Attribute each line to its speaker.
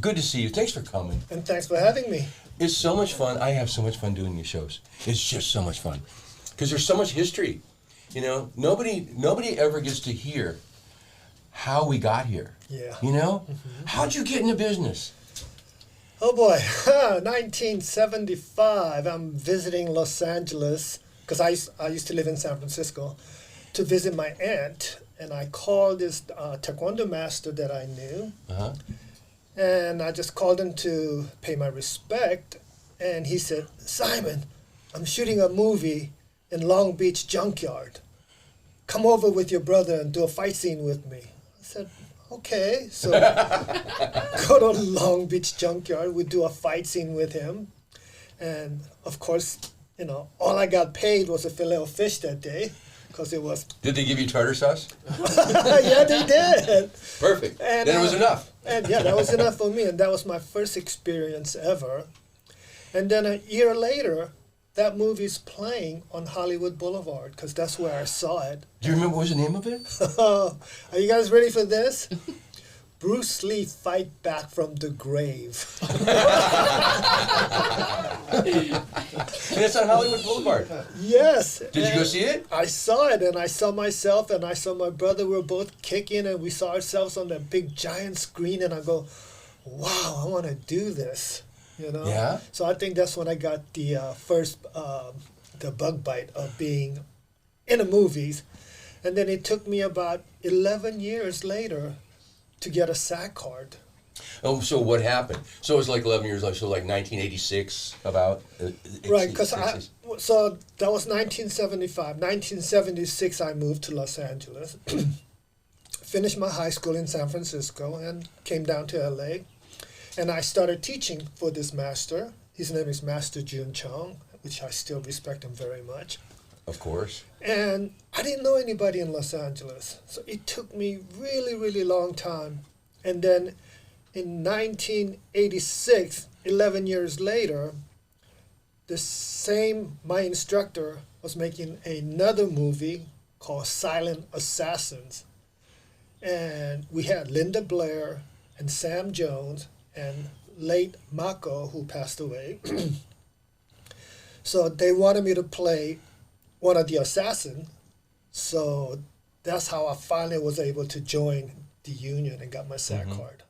Speaker 1: good to see you. Thanks for coming.
Speaker 2: And thanks for having me.
Speaker 1: It's so much fun. I have so much fun doing these shows. It's just so much fun. Because there's so much history. You know, nobody ever gets to hear how we got here.
Speaker 2: Yeah.
Speaker 1: You know? Mm-hmm. How'd you get into business?
Speaker 2: Oh boy, 1975, I'm visiting Los Angeles, because I used to live in San Francisco, to visit my aunt. And I called this taekwondo master that I knew. Uh-huh. And I just called him to pay my respect. And he said, Simon, I'm shooting a movie in Long Beach Junkyard. Come over with your brother and do a fight scene with me. I said, okay. So go to Long Beach Junkyard. We do a fight scene with him. And of course, you know, all I got paid was a fillet of fish that day. Because it was...
Speaker 1: Did they give you tartar sauce?
Speaker 2: Yeah, they did.
Speaker 1: Perfect. And then it was enough.
Speaker 2: And yeah, that was enough for me. And that was my first experience ever. And then a year later, that movie's playing on Hollywood Boulevard, because that's where I saw it.
Speaker 1: Do you remember what was the name of it?
Speaker 2: Are you guys ready for this? Bruce Lee Fight Back from the Grave.
Speaker 1: And it's on Hollywood Boulevard.
Speaker 2: Yes.
Speaker 1: Did you go see it?
Speaker 2: I saw it, and I saw myself, and I saw my brother. We were both kicking, and we saw ourselves on that big giant screen, and I go, wow, I want to do this, you know?
Speaker 1: Yeah.
Speaker 2: So I think that's when I got the first, the bug bite of being in the movies. And then it took me about 11 years later to get a SAG card.
Speaker 1: Oh, so what happened? So it was like 11 years later, so like 1986 about?
Speaker 2: Right, because so that was 1975. 1976 I moved to Los Angeles, finished my high school in San Francisco and came down to LA. And I started teaching for this master. His name is Master Jun Chong, which I still respect him very much.
Speaker 1: Of course.
Speaker 2: And I didn't know anybody in Los Angeles. So it took me really, really long time. And then in 1986, 11 years later, my instructor was making another movie called Silent Assassins. And we had Linda Blair and Sam Jones and late Mako, who passed away. So they wanted me to play one of the assassins. So that's how I finally was able to join the union and got my SAG card.